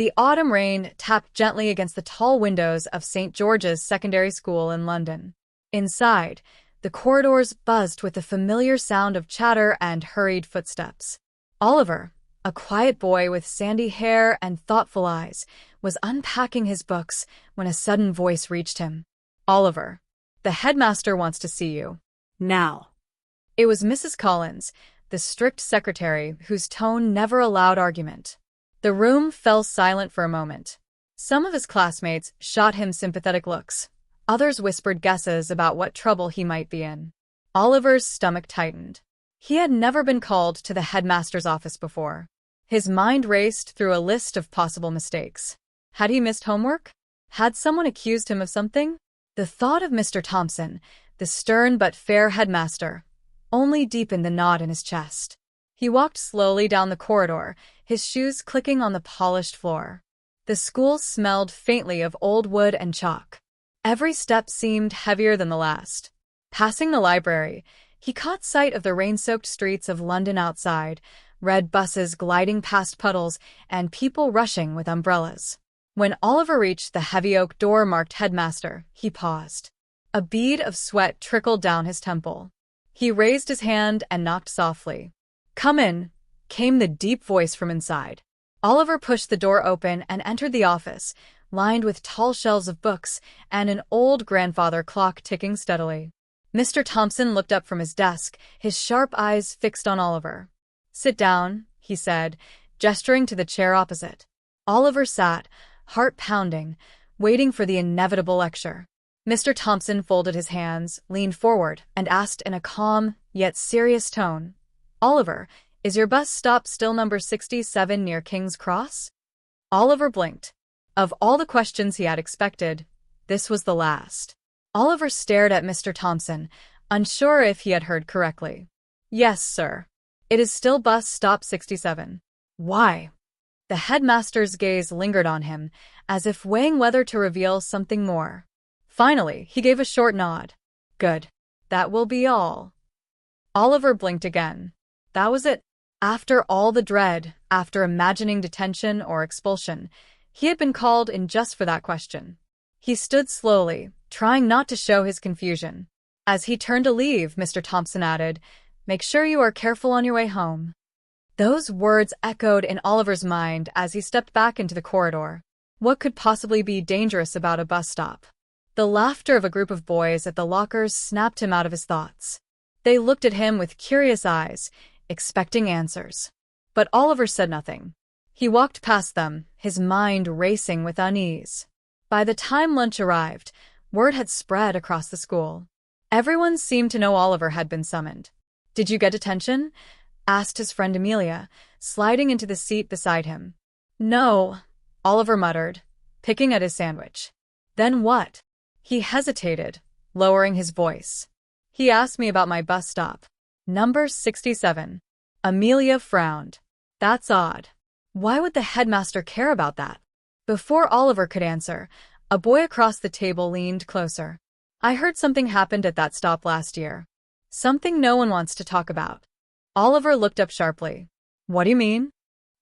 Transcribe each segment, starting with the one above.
The autumn rain tapped gently against the tall windows of St. George's Secondary School in London. Inside, the corridors buzzed with the familiar sound of chatter and hurried footsteps. Oliver, a quiet boy with sandy hair and thoughtful eyes, was unpacking his books when a sudden voice reached him. "Oliver, the headmaster wants to see you." Now. It was Mrs. Collins, the strict secretary whose tone never allowed argument. The room fell silent for a moment. Some of his classmates shot him sympathetic looks. Others whispered guesses about what trouble he might be in. Oliver's stomach tightened. He had never been called to the headmaster's office before. His mind raced through a list of possible mistakes. Had he missed homework? Had someone accused him of something? The thought of Mr. Thompson, the stern but fair headmaster, only deepened the knot in his chest. He walked slowly down the corridor, his shoes clicking on the polished floor. The school smelled faintly of old wood and chalk. Every step seemed heavier than the last. Passing the library, he caught sight of the rain-soaked streets of London outside, red buses gliding past puddles, and people rushing with umbrellas. When Oliver reached the heavy oak door marked Headmaster, he paused. A bead of sweat trickled down his temple. He raised his hand and knocked softly. "Come in," came the deep voice from inside. Oliver pushed the door open and entered the office, lined with tall shelves of books and an old grandfather clock ticking steadily. Mr. Thompson looked up from his desk, his sharp eyes fixed on Oliver. "Sit down," he said, gesturing to the chair opposite. Oliver sat, heart pounding, waiting for the inevitable lecture. Mr. Thompson folded his hands, leaned forward, and asked in a calm, yet serious tone, "Oliver, is your bus stop still number 67 near King's Cross?" Oliver blinked. Of all the questions he had expected, this was the last. Oliver stared at Mr. Thompson, unsure if he had heard correctly. "Yes, sir. It is still bus stop 67. "Why?" The headmaster's gaze lingered on him, as if weighing whether to reveal something more. Finally, he gave a short nod. "Good. That will be all." Oliver blinked again. That was it. After all the dread, after imagining detention or expulsion, he had been called in just for that question. He stood slowly, trying not to show his confusion. As he turned to leave, Mr. Thompson added, "Make sure you are careful on your way home." Those words echoed in Oliver's mind as he stepped back into the corridor. What could possibly be dangerous about a bus stop? The laughter of a group of boys at the lockers snapped him out of his thoughts. They looked at him with curious eyes, expecting answers. But Oliver said nothing. He walked past them, his mind racing with unease. By the time lunch arrived, word had spread across the school. Everyone seemed to know Oliver had been summoned. "Did you get detention?" asked his friend Amelia, sliding into the seat beside him. "No," Oliver muttered, picking at his sandwich. "Then what?" He hesitated, lowering his voice. "He asked me about my bus stop. Number 67. Amelia frowned. "That's odd. Why would the headmaster care about that?" Before Oliver could answer, a boy across the table leaned closer. "I heard something happened at that stop last year. Something no one wants to talk about." Oliver looked up sharply. "What do you mean?"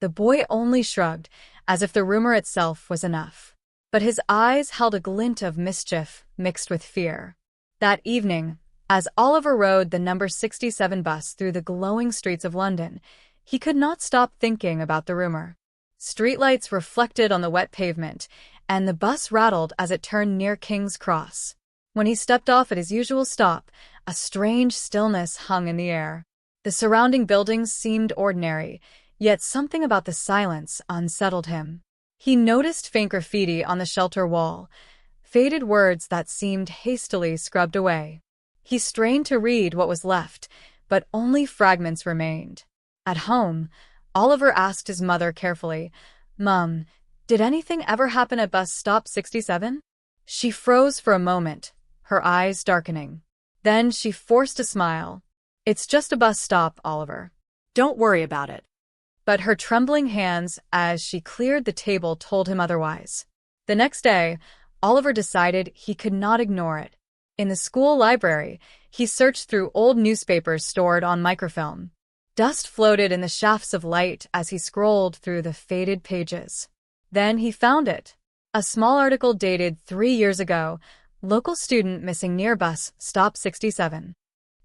The boy only shrugged, as if the rumor itself was enough. But his eyes held a glint of mischief mixed with fear. That evening, as Oliver rode the number 67 bus through the glowing streets of London, he could not stop thinking about the rumor. Streetlights reflected on the wet pavement, and the bus rattled as it turned near King's Cross. When he stepped off at his usual stop, a strange stillness hung in the air. The surrounding buildings seemed ordinary, yet something about the silence unsettled him. He noticed faint graffiti on the shelter wall, faded words that seemed hastily scrubbed away. He strained to read what was left, but only fragments remained. At home, Oliver asked his mother carefully, "Mum, did anything ever happen at bus stop 67? She froze for a moment, her eyes darkening. Then she forced a smile. "It's just a bus stop, Oliver. Don't worry about it." But her trembling hands as she cleared the table told him otherwise. The next day, Oliver decided he could not ignore it. In the school library, he searched through old newspapers stored on microfilm. Dust floated in the shafts of light as he scrolled through the faded pages. Then he found it. A small article dated 3 years ago. Local student missing near bus stop 67.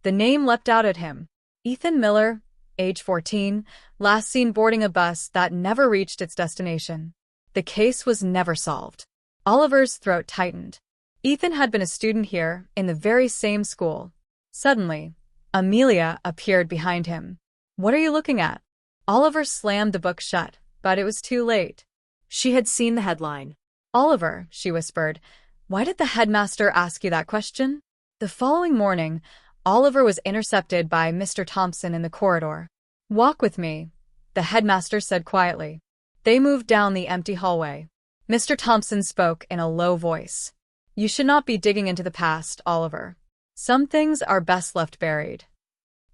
The name leapt out at him. Ethan Miller, age 14, last seen boarding a bus that never reached its destination. The case was never solved. Oliver's throat tightened. Ethan had been a student here, in the very same school. Suddenly, Amelia appeared behind him. "What are you looking at?" Oliver slammed the book shut, but it was too late. She had seen the headline. "Oliver," she whispered, "why did the headmaster ask you that question?" The following morning, Oliver was intercepted by Mr. Thompson in the corridor. "Walk with me," the headmaster said quietly. They moved down the empty hallway. Mr. Thompson spoke in a low voice. "You should not be digging into the past, Oliver. Some things are best left buried."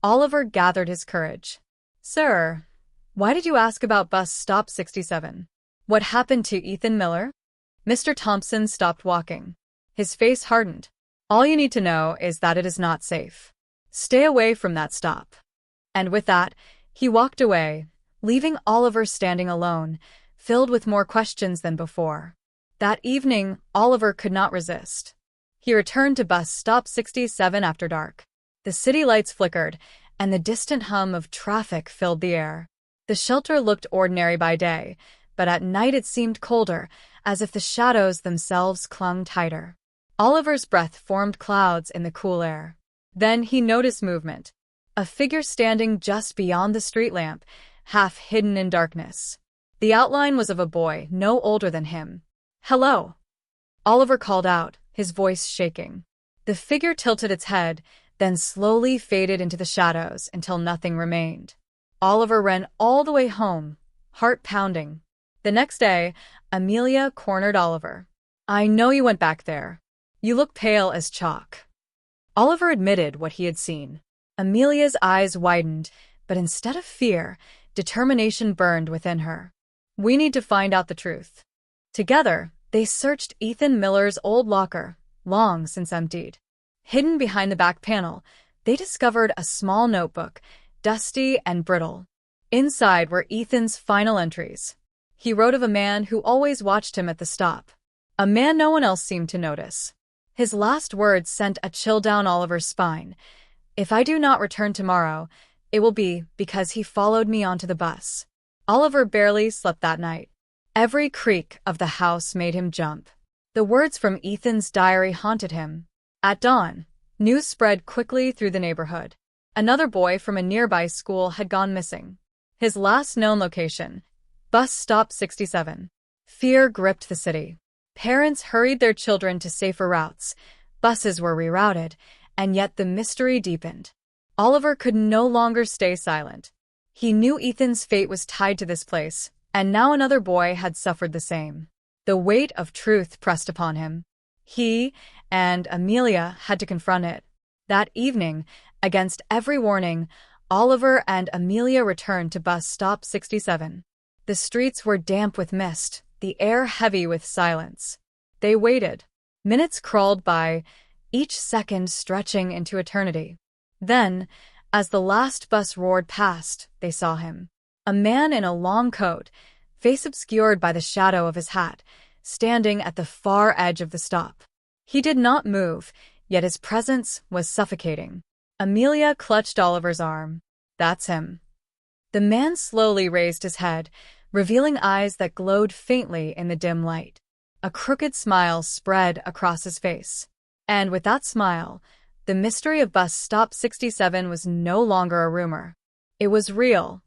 Oliver gathered his courage. "Sir, why did you ask about bus stop 67? What happened to Ethan Miller?" Mr. Thompson stopped walking. His face hardened. "All you need to know is that it is not safe. Stay away from that stop." And with that, he walked away, leaving Oliver standing alone, filled with more questions than before. That evening, Oliver could not resist. He returned to bus stop 67 after dark. The city lights flickered, and the distant hum of traffic filled the air. The shelter looked ordinary by day, but at night it seemed colder, as if the shadows themselves clung tighter. Oliver's breath formed clouds in the cool air. Then he noticed movement. A figure standing just beyond the street lamp, half hidden in darkness. The outline was of a boy no older than him. "Hello!" Oliver called out, his voice shaking. The figure tilted its head, then slowly faded into the shadows until nothing remained. Oliver ran all the way home, heart pounding. The next day, Amelia cornered Oliver. "I know you went back there. You look pale as chalk." Oliver admitted what he had seen. Amelia's eyes widened, but instead of fear, determination burned within her. "We need to find out the truth." Together, they searched Ethan Miller's old locker, long since emptied. Hidden behind the back panel, they discovered a small notebook, dusty and brittle. Inside were Ethan's final entries. He wrote of a man who always watched him at the stop. A man no one else seemed to notice. His last words sent a chill down Oliver's spine. "If I do not return tomorrow, it will be because he followed me onto the bus." Oliver barely slept that night. Every creak of the house made him jump. The words from Ethan's diary haunted him. At dawn, news spread quickly through the neighborhood. Another boy from a nearby school had gone missing. His last known location, bus stop 67. Fear gripped the city. Parents hurried their children to safer routes. Buses were rerouted, and yet the mystery deepened. Oliver could no longer stay silent. He knew Ethan's fate was tied to this place, and now another boy had suffered the same. The weight of truth pressed upon him. He and Amelia had to confront it. That evening, against every warning, Oliver and Amelia returned to bus stop 67. The streets were damp with mist, the air heavy with silence. They waited. Minutes crawled by, each second stretching into eternity. Then, as the last bus roared past, they saw him. A man in a long coat, face obscured by the shadow of his hat, standing at the far edge of the stop. He did not move, yet his presence was suffocating. Amelia clutched Oliver's arm. "That's him." The man slowly raised his head, revealing eyes that glowed faintly in the dim light. A crooked smile spread across his face. And with that smile, the mystery of bus stop 67 was no longer a rumor. It was real.